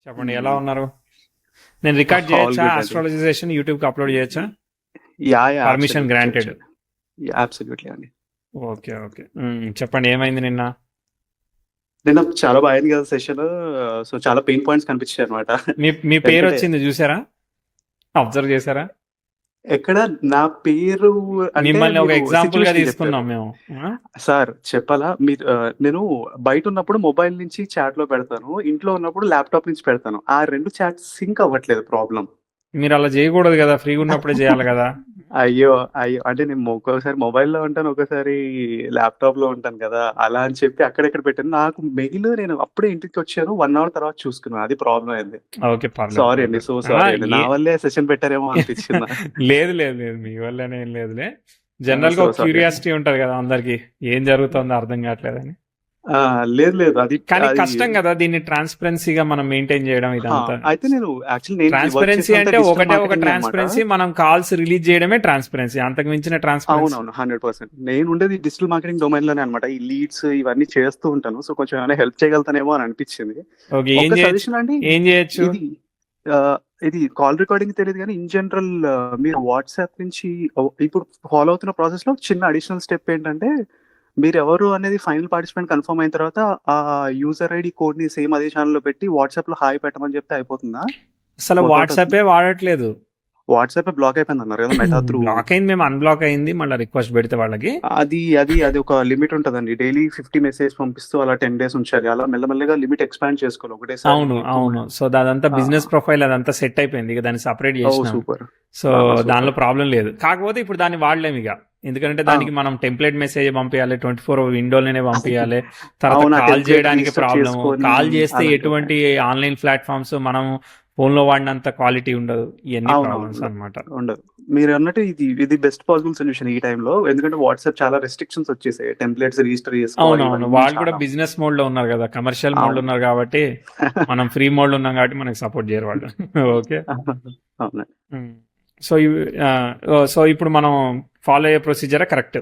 చెప్పండి ఎలా ఉన్నారు? నేను రికార్డ్ ఆల్ చేయొచ్చా? గుడ్ అండి. ఆస్ట్రాలజీ సెషన్ యూట్యూబ్కి అప్లోడ్ చేయొచ్చా? యాహ్! Permission absolutely granted. చేయొచ్చు. అబ్సల్యూట్‌లీ అండి. Okay okay. చెప్పండి ఏమైంది నిన్న? నిన్న చాలా బా అయింది కదా సెషను. సో, చాలా పెయిన్ పాయింట్స్ కనిపించాయన్నమాట. మీ మీ పేరు ఎందుకంటే వచ్చింది చూసారా? అబ్జర్వ్ చేశారా? ఎక్కడ నా పేరు అంటే మిమ్మల్ని ఒక మీరు ఎగ్జాంపుల్ గా సిట్యుయేషన్ తీసుకున్నాం చెప్పారు. మేము. ఆ? సార్ చెప్పాలా? మీరు నేను బయటున్నప్పుడు మొబైల్ నుంచి చాట్‌లో పెడతాను. ఇంట్లో ఉన్నప్పుడు ల్యాప్‌టాప్ నుంచి పెడతాను. ఆ 2 చాట్స్ సింక్ అవ్వట్లేదు ప్రాబ్లమ్. మీరు అలా చేయకూడదు కదా, ఫ్రీగా ఉన్నప్పుడే చేయాలి కదా. అయ్యో! అయ్యో! అంటే నేను ఒక్కోసారి మొబైల్‌లో ఉంటాను. ఒక్కోసారి ల్యాప్‌టాప్‌లో ఉంటాను కదా! అలా అని చెప్పి అక్కడెక్కడ పెట్టాను. నాకు మెయిల్ నేను అప్పుడే ఇంటికొచ్చాను. 1 అవర్ తర్వాత చూసుకున్నాను. అది ప్రాబ్లమ్ అయింది. ఓకే, పర్లేదు సారీ అండి. పర్లేదు. సో సారీ అండి. నా ఏ వల్లే సెషన్ పెట్టారేమో అనిపించింది నాకు. లేదు లేదు లేదు, మీ వల్లనే ఏం లేదులే. జనరల్ గా సో ఒక సారీ అండి. క్యూరియాసిటీ ఉంటది కదా అందరికి, ఏం జరుగుతుందో అర్థం కావట్లేదని. లేదు లేదు. అది కానీ అది కష్టం కదా దీన్ని ట్రాన్స్పరెన్సీగా మనం మెయింటైన్ చేయడం ఇదంతా. అయితే నేను యాక్చువల్లీ నేను వర్క్ ట్రాన్స్పరెన్సీ చేసేదంతా అంటే డిజిటల్ ఒకటే ఒక మార్కెటింగే అన్నమాట. ట్రాన్స్పరెన్సీ, మనం కాల్స్ రిలీజ్ చేయడమే ట్రాన్స్పరెన్సీ, అంతకు మించిన ట్రాన్స్పరెన్సీ. అవునవును. 100%. నేనుండేది డిజిటల్ మార్కెటింగ్ డొమైన్‌లోనే అన్నమాట. ఈ లీడ్స్ ఇవన్నీ చేస్తూ ఉంటాను. సో, కొంచెం ఏమైనా హెల్ప్ చేయగలుగుతానేమో అని అనిపించింది. ఓకే, ఏం ఒక్క చేయొచ్చు? సజెషన్ అండి. ఏం చేయొచ్చు? ఇది ఆహ్, ఇది కాల్ రికార్డింగ్ తెలీదు గానీ, ఇన్ జనరల్ మీరు వాట్సాప్ నుంచి ఇప్పుడు ఫాలో అవుతున్న ప్రాసెస్‌లో చిన్న అడిషనల్ స్టెప్ ఏంటంటే, మీరెవరు అనేది ఫైనల్ పార్టిసిపెంట్ కన్ఫర్మ్ అయిన తర్వాత, ఆ యూజర్ ఐడీ కోడ్‌ని సేమ్ అదే ఛానెల్‌లో పెట్టి వాట్సాప్‌లో హాయ్ పెట్టమని చెప్తే అయిపోతుందా? అసలు వర్కౌట్ అవుతుందా? వాట్సాపే వాడట్లేదు. వాట్సాపే బ్లాక్ అయిపోయిందన్నారు కదా! Meta through. బ్లాక్ అయింది, మేము అన్బ్లాక్ అయింది, మళ్ళీ రిక్వెస్ట్ పెడితే వాళ్ళకి. అది ఒక లిమిట్ ఉంటదండి. డైలీ 50 మెసేజ్ పంపిస్తూ అలా 10 డేస్ ఉంచాలి. అలా మెల్లమెల్లగా లిమిట్ ఎక్స్‌పాండ్ చేసుకోవాలి. ఒకటేసారి అవును ఎక్కువ అవును. సో అదంతా ఆ! బిజినెస్ ప్రొఫైల్ అదంతా సెట్ అయిపోయింది, ఇక దాన్ని సపరేట్ ఓహ్! చేసినాం. సూపర్. సో ఆహా! దానిలో సూపర్. ప్రాబ్లం లేదు. కాకపోతే ఇప్పుడు దాన్ని వాడలేము ఇక, ఎందుకంటే ఆ! దానికి మనం టెంప్లెట్ మెసేజ్ పంపించాలి, 24 విండోలోనే పంపించాలి. తర్వాత అవును. ఆ కాల్ టెంప్లేట్ చేయడానికి రిజిస్టర్ ప్రాబ్లము, చేసుకొని కాల్ చేస్తే అలాంటివున్నాయి. ఎటువంటి ఆన్లైన్ ప్లాట్ఫామ్స్ మనం ఫోన్లో వాడినంత క్వాలిటీ ఉండదు, ఇవన్నీ అవునవును. ప్రాబ్లమ్స్ అన్నమాట. ఉండదు. మీరన్నట్టు ఇది బెస్ట్ పాసిబుల్ సొల్యూషన్ ఈ టైంలో. ఎందుకంటే వాట్సాప్ చాలా రెస్ట్రిక్షన్స్ వచ్చేసాయి. టెంప్లేట్స్ రిజిస్టర్ చేసుకోవాలి అవునవును, ఇవన్నీ వాళ్ళు కూడా చాలా. బిజినెస్ మోడ్ లో ఉన్నారు కదా, కమర్షియల్ మోడ్ లో అవును. ఉన్నారు కాబట్టి. మనం ఫ్రీ మోడ్ లో ఉన్నాం కాబట్టి మనకి సపోర్ట్ చేయరు వాళ్ళు. ఓకే. అవునండి. సో సో ఇప్పుడు మనం ఫాలో అయ్యే ప్రొసీజర్ కరెక్ట్.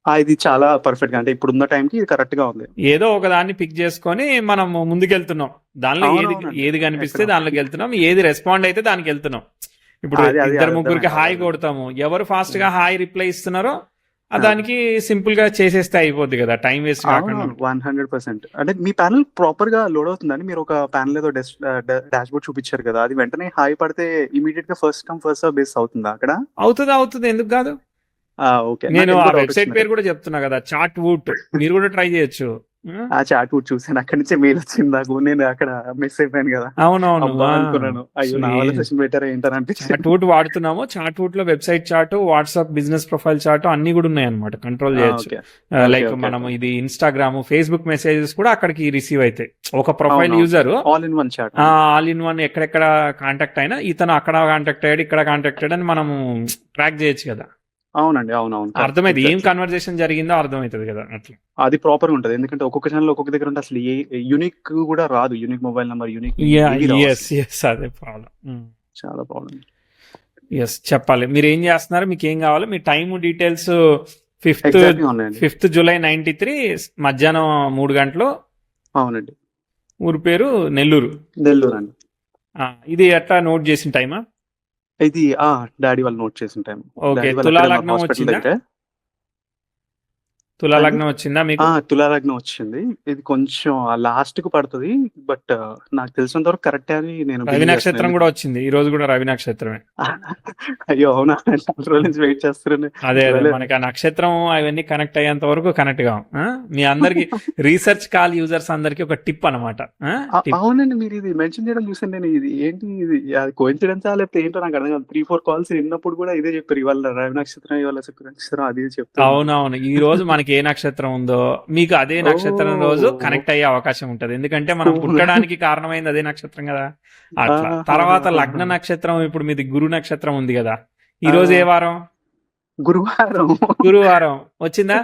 ఇది చాలా పర్ఫెక్ట్‌గా అంటే ఇప్పుడున్న టైంకి ఇది కరెక్ట్‌గా ఉంది. ఏదో ఒక దాన్ని పిక్ చేసుకొని మనం ముందుకెళ్తున్నాం, దానిలో ఏది అవునవునండి. ఏది ఎక్కడ కనిపిస్తే దానిలోకి వెళ్తున్నాం, ఏది రెస్పాండ్ అయితే దానికి వెళ్తున్నాం. ఇప్పుడు అది ఇద్దరు ముగ్గురికి అర్థమైంది. హాయ్ అర్థమైంది. కొడతాము, ఎవరు ఫాస్ట్ గా హ్మ్. హాయ్ రిప్లై ఇస్తున్నారో ఆ! దానికి సింపుల్ గా చేసేస్తే అయిపోద్ది కదా, టైం వేస్ట్ కాకుండా అవునవును. ఉంటుంది. 100%. అంటే మీ ప్యానెల్ ప్రాపర్‌గా లోడ్ అవుతుందండి? మీరొక ప్యానెల్ ఏదో డాష్‌బోర్డ్ చూపిచ్చారు కదా! అది వెంటనే హాయ్ పడితే ఇమ్మీడియేట్‌గా first come first serve base అవుతుందా అక్కడ? అవుతుంది అవుతుంది, ఎందుకు కాదు. ఓకే. నేను ఆ నాకెందుకో డౌట్ వెబ్సైట్ వచ్చింది. పేరు కూడా చెప్తున్నా కదా, చాట్ వూట్, మీరు కూడా ట్రై చేయొచ్చు. ఆ? ఆ చాట్ కూడా చూసాను. అక్కడి నుంచే మెయిల్ వచ్చింది నాకు. నేను అక్కడ మిస్ అయిపోయాను గదా! అవునవును. అబ్బా! అనుకున్నాను. అయ్యో! నా వల్ల సెషన్ పెట్టారా ఏంటని చాట్ అనిపించింది. వూట్ వాడుతున్నాము. చాట్ వూట్ లో website chat, WhatsApp business profile chat అన్ని కూడా ఉన్నాయి అనమాట, కంట్రోల్ చేయొచ్చు. ఓకే. ఓకే. Like okay. మనం ఓకే. ఇది ఇన్స్టాగ్రామ్, ఫేస్బుక్ మెసేజెస్ కూడా అక్కడికి రిసీవ్ అవుతాయి. ఒక ప్రొఫైల్ అవునవును. User all in one chat అండి. ఆల్ ఇన్ వన్ ఎక్కడెక్కడ కాంటాక్ట్ అయినా, ఇతను అక్కడ కాంటాక్ట్ అయ్యాడు, ఇక్కడ కాంటాక్ట్ అయ్యాడు అని మనము ట్రాక్ చేయొచ్చు కదా. అవునండి. అవునవును. కరెక్ట్. అర్థమైంది, ఏం ఎగ్జాక్ట్‌లీ. కన్వర్జేషన్ జరిగిందో అర్థమవుతుంది కదా అట్లా. అది ప్రాపర్‌గా ఉంటది. ఎందుకంటే ఒక్కొక్క ఛానెల్ ఒక్కొక్క దగ్గర ఉంటే అసలు యూనిక్ కూడా రాదు. Unique mobile number, unique mail ఏవి రావు ఎస్ అసలు. ఎస్, అదే ప్రాబ్లం. చాలా ప్రాబ్లమ్. ఎస్, చెప్పాలి మీరు ఏం చేస్తున్నారు, మీకు ఏం కావాలి, మీ టైం డీటెయిల్స్. ఫిఫ్త్ ఎగ్జాక్ట్‌గా ఉన్నాయండి. 5th July 93 మధ్యాహ్నం 3 గంటలు. అవునండి. ఊరి పేరు నెల్లూరు. నెల్లూరండి. ఇది ఎట్లా నోట్ చేసిన టైమా? ఇది డ్యాడీ వాళ్ళు నోట్ చేసిన టైం. ఓకే, డ్యాడీ వాళ్ళు తులా అక్కడే ఉన్నారు లగ్నం హాస్పిటల్ వచ్చిందా? దగ్గరే. తులా అండి? లగ్నం వచ్చిందా మీకు? తులా లగ్నం వచ్చింది. ఇది కొంచెం లాస్ట్‌కి పడతది. బట్ నాకు తెలిసినంత వరకు కరెక్టే అని నేను రవి బిలీవ్ చేస్తున్నాను. నక్షత్రం కూడా వచ్చింది, ఈ రోజు కూడా రవి నక్షత్రమే. అయ్యో! అవునా? చాలా రోజుల నుంచి వెయిట్ చేస్తున్నాను. అదే అదే, చూడలేదు. మనకి ఆ నక్షత్రం అవన్నీ కనెక్ట్ అయ్యేంత వరకు కనెక్ట్ కాం. మీ అందరికి రీసెర్చ్ కాల్ యూజర్స్ అందరికి ఒక టిప్ అనమాట. టిప్. అవునండి. మీరిది మెన్షన్ చేయడం చూసాను నేను. ఇది అది కోయిన్సిడెన్సా? లేకపోతే ఏంటో నాకు అర్థం కాదు. 3, 4 కాల్స్ విన్నప్పుడు కూడా ఇదే చెప్పారు. ఇవాళ రవి నక్షత్రం, ఇవాళ శుక్ర నక్షత్రం అది ఇది చెప్తూ ఉన్నారు. అవునవును, ఈ రోజు మనకి ఏ నక్షత్రం ఉందో మీకు అదే నక్షత్రం రోజు ఓహ్! కనెక్ట్ అయ్యే అవకాశం ఉంటది, ఎందుకంటే మనం పుట్టడానికి కారణమైంది అదే నక్షత్రం కదా. అట్లా తర్వాత లగ్న ఆహాహాహాహా! నక్షత్రం, ఇప్పుడు మీది గురు నక్షత్రం ఉంది కదా. ఈ ఆ! రోజు ఏ వారం? గురువారం. గురువారం వచ్చిందా?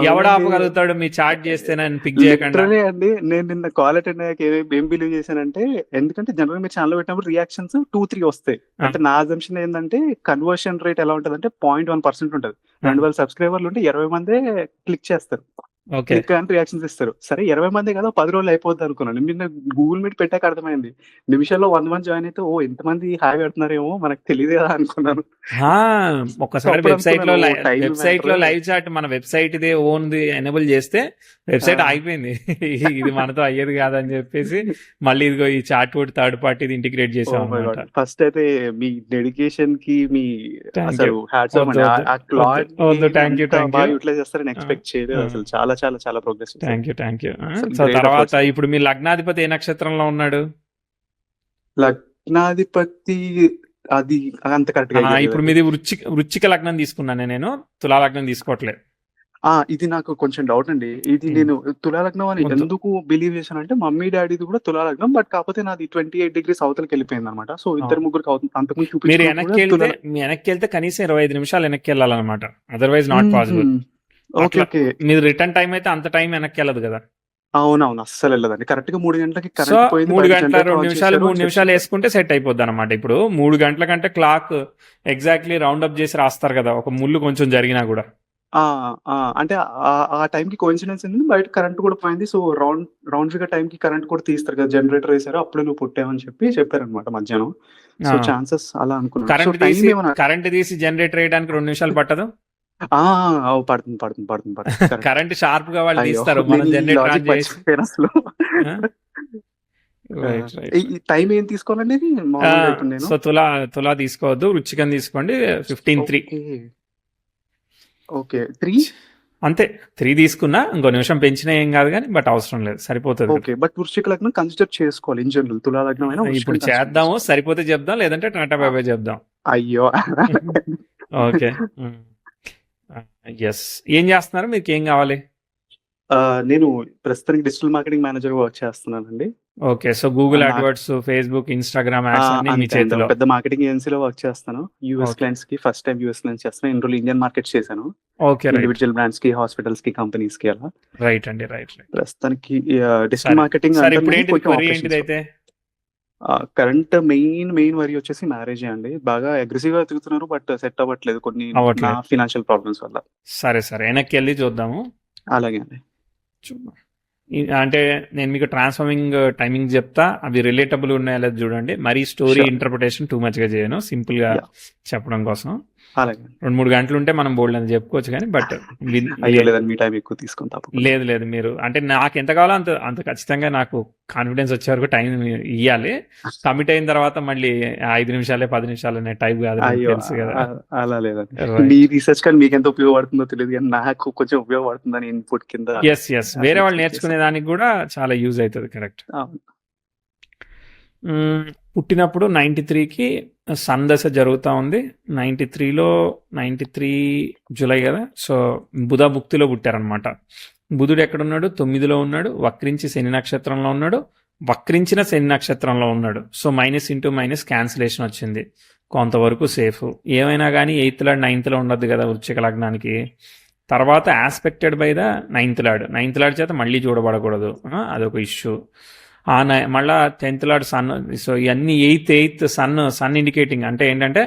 ఎవడు అవునండి. ఆపగలుగుతాడు మీ చాట్ చేస్తే నన్ను పిక్ చేయకుండా? లిటరల్లీ అండి. నేను నిన్న కాల్ అటెండ్ అయ్యాక ఏం బిలీవ్ చేశానంటే, ఎందుకంటే జనరల్‌గా మీరు ఛానెల్‌లో పెట్టినప్పుడు రియాక్షన్స్ 2, 3 వస్తాయి. ఆ, అంటే నా అజంప్షన్ ఏందంటే కన్వర్షన్ రేట్ ఎలా ఉంటదంటే 0.1% ఉంటది. ఆ. 2000 సబ్‌స్క్రైబర్‌లు ఉంటే 20 మందే క్లిక్ చేస్తారు. ఓకే. క్లిక్ అని రియాక్షన్స్ ఇస్తారు. సరే 20 మందే కదా 10 రోజులు అయిపోద్ది అనుకున్నాను. నిన్న గూగుల్ మీట్ పెట్టాక అర్థమైంది. నిమిషాల్లో 100 మంది జాయిన్ అయితే ఇంతమంది హాయ్ పెడుతున్నారేమో మనకు తెలీదు కదా అనుకున్నాను. ఆ! ఒక్కసారి అప్పుడు వెబ్‌సైట్‌లో అనుకున్నాను టైం వెబ్‌సైట్‌లో మ్యాటర్. లైవ్ చాట్ మన వెబ్‌సైట్‌ది ఓన్‌ది ఎనేబుల్ చేస్తే వెబ్‌సైట్ ఆ! ఆగిపోయింది. ఇది మనతో అయ్యేది కాదని చెప్పేసి మళ్ళీ ఇదిగో ఈ చాట్ బోట్ థర్డ్ పార్టీది ఇంటిగ్రేట్ ఓహ్ మై చేసామన్నమాట. గాడ్! ఫస్ట్ అయితే మీ డెడికేషన్‌కి మీ థ్యాంక్ యూ. అసలు హ్యాట్స్ ఆఫ్ వద్దు అండి. వద్దు ఆ వద్దు క్లాడ్‌ని వద్దు. Thank you. అంత థ్యాంక్ యూ. బాగా యుటిలైజ్ చేస్తారని ఎక్స్‌పెక్ట్ చేయలేదు అసలు. చాలా చాలా చాలా ప్రోగ్రెస్ చేశారు. Thank you. Thank you. అసలు సో గ్రేట్ తర్వాత ఎఫర్ట్స్. ఇప్పుడు మీ లగ్నాధిపతి ఏ నక్షత్రంలో ఉన్నాడు? లగ్నాధిపతి అది అంత కరెక్ట్‌గా ఐడియా ఇప్పుడు లేదండి. మీది వృచ్చిక లగ్నం తీసుకున్నాను నేను, తులా లగ్నం తీసుకోవట్లే. ఇది నాకు కొంచెం డౌట్ అండి. ఇది ఉమ్, నేను తులా లగ్నం అని వద్దు. ఎందుకు బిలీవ్ చేశానంటే మమ్మీ డాడీది కూడా తులా లగ్నం. బట్ కాకపోతే నాది 28 డిగ్రీస్ అవతలకి వెళ్ళిపోయిందన్నమాట. సో ఇద్దరు ముగ్గురికి అంతకుముందు మీరు చూపించినప్పుడు కూడా వెనక్కి వెళ్తే కనీసం 25 నిమిషాలు వెనక్కి వెళ్ళాలన్నమాట. Otherwise not possible. ఓకే అట్లా ఓకే. మీరు రిటర్న్ టైం అయితే అంత టైం వెనక్కి వెళ్ళదు కదా. అవునవును. అస్సలు వెళ్ళదండి. కరెక్ట్ గా 3 గంటలకి సో కరెంట్ పోయింది. 3 బయట గంటల జనరేటర్ 2 ఆన్ నిమిషాలు చేశారు 3 అని నిమిషాలు చెప్పారు. వేసుకుంటే సెట్ అయిపోద్ది అనమాట. ఇప్పుడు 3 గంటల కంటే క్లాక్ ఎగ్జాక్ట్లీ రౌండ్ అప్ చేసి రాస్తారు కదా, ఒక ముళ్ళు కొంచెం జరిగినా కూడా. ఆ! అంటే ఆ టైంకి కోయిన్సిడెన్స్ ఏంటంటే బయట కరెంట్ కూడా పోయింది. సో రౌండ్ ఫిగర్ టైంకి కరెంట్ కూడా తీస్తారు కదా! జనరేటర్ వేశారు. అప్పుడే నువ్వు పుట్టావని చెప్పారన్నమాట మధ్యాహ్నం. సో ఛాన్సెస్ అలా అనుకున్నాను. సో టైం ఏమన్నా కరెంట్ తీసి జనరేటర్ వేయడానికి 2 నిమిషాలు పట్టదు. పడుతుంది. కరెక్ట్. కరెంట్ షార్ప్ గా వాళ్ళు అయ్యో! తీస్తారు, మనం నేను ఈ జనరేటర్ ఆన్ లాజిక్ చేసి. మర్చిపోయాను అసలు. Right right. ఈ టైం ఏం తీసుకోవాలండి మామూలుగా ఇప్పుడు నేను? సో తులా తీసుకోవద్దు, వృచ్చికం తీసుకోండి. 15:03 ఓకే. 3 అంతే. 3 తీసుకున్నా ఇంకో నిమిషం పెంచినా ఏం కాదు కానీ, బట్ అవసరం లేదు, సరిపోతుంది. ఓకే. బట్ వృశ్చిక లగ్నం కన్సిడర్ చేసుకోవాలి ఇన్ జనరల్. తులా లగ్నం అయినా ఇప్పుడు వృశ్చికం కన్సిడర్ చేద్దాము, చేసుకోవాలి. సరిపోతే చెప్దాం, లేదంటే టాటా బాబాయ్ చెప్దాం. అయ్యో! ఓకే. ఎస్. ఏం చేస్తున్నారు, మీకు ఏం కావాలి? నేను ప్రస్తుతానికి డిజిటల్ మార్కెటింగ్ మేనేజర్ వర్క్ చేస్తున్నానండి. ఓకే. సో గూగుల్ నాకు అడ్వర్డ్స్, ఫేస్బుక్, ఇన్స్టాగ్రామ్ యాడ్స్ అన్ని మీ అంతే అండి. చేతిలో. పెద్ద మార్కెటింగ్ ఏజెన్సీలో వర్క్ చేస్తాను. US okay. క్లయింట్స్ కి ఫస్ట్ టైం యూఎస్ క్లయింట్స్ చేస్తాను. ఇన్ని రోజులు ఇండియన్ మార్కెట్ చేశాను. ఓకే. రైట్ ఇండివిజువల్ బ్రాండ్స్ కి, హాస్పిటల్స్ కి, కంపెనీస్ కి అలా. రైట్ అండి. Right right. ప్రస్తుతానికి డిజిటల్ సరే మార్కెటింగ్ సరే. అంటే ఇప్పుడు ఏంటిది కొంచెం క్వరీ ఆపరేషన్స్. ఏంటిది అయితే? కరెంట్ మెయిన్ వరీ వచ్చేసి మ్యారేజే అండి. బాగా అగ్రెసివ్ గా తిరుగుతున్నారు. బట్ సెట్ అవ్వట్లేదు కొన్ని నా అవ్వట్లేదు. ఫినాన్షియల్ ప్రాబ్లమ్స్ వల్ల. సరే వెనక్కి వెళ్ళి చూద్దాము. అలాగే అండి. చూద్దాం. అంటే నేను మీకు ట్రాన్స్ఫార్మింగ్ టైమింగ్ చెప్తా, అవి రిలేటబుల్ ఉన్నాయో లేదో చూడండి. మరీ story Sure. Interpretation too much గా చేయను, సింపుల్ గా Yeah. చెప్పడం కోసం. అలాగే. 2-3 గంటలు ఉంటే మనం బోల్డ్ అని చెప్పుకోవచ్చు కానీ, బట్ అయ్యో లేదండి, మీ టైం ఎక్కువ తీసుకొని తప్పకుండా. లేదు మీరు అంటే నాకు ఎంత కావాలో అంత ఖచ్చితంగా నాకు కాన్ఫిడెన్స్ వచ్చే వరకు టైం ఇవ్వాలి. కమిట్ అయిన తర్వాత మళ్ళీ 5 నిమిషాలే 10 నిమిషాలు అనే టైప్ కాదు, నాకు అయ్యో తెలుసు కదా. అలా లేదండి. Right. మీ రీసెర్చ్ కానీ మీకు ఎంత ఉపయోగపడుతుందో తెలియదు కానీ నాకు కొంచెం ఉపయోగపడుతుందని ఇన్పుట్ కింద. ఎస్ వేరే వాళ్ళు నేర్చుకునే దానికి కూడా చాలా యూజ్ అవుతుంది. కరెక్ట్. అవును. పుట్టినప్పుడు 93కి సన్ దశ జరుగుతూ ఉంది. 93 జూలై కదా, సో బుధ భుక్తిలో పుట్టారనమాట. బుధుడు ఎక్కడున్నాడు? 9లో ఉన్నాడు. వక్రించి శని నక్షత్రంలో ఉన్నాడు. వక్రించిన శని నక్షత్రంలో ఉన్నాడు. సో -*- క్యాన్సిలేషన్ వచ్చింది, కొంతవరకు సేఫ్. ఏమైనా కానీ 8th లార్డ్ 9th లో ఉండదు కదా వృశ్చిక లగ్నానికి. తర్వాత aspected by the 9th lord చేత మళ్ళీ చూడబడకూడదు, అదొక ఇష్యూ. మళ్ళా 10th లార్డ్ సన్. సో ఇవన్నీ 8th సన్ ఇండికేటింగ్ అంటే ఏంటంటే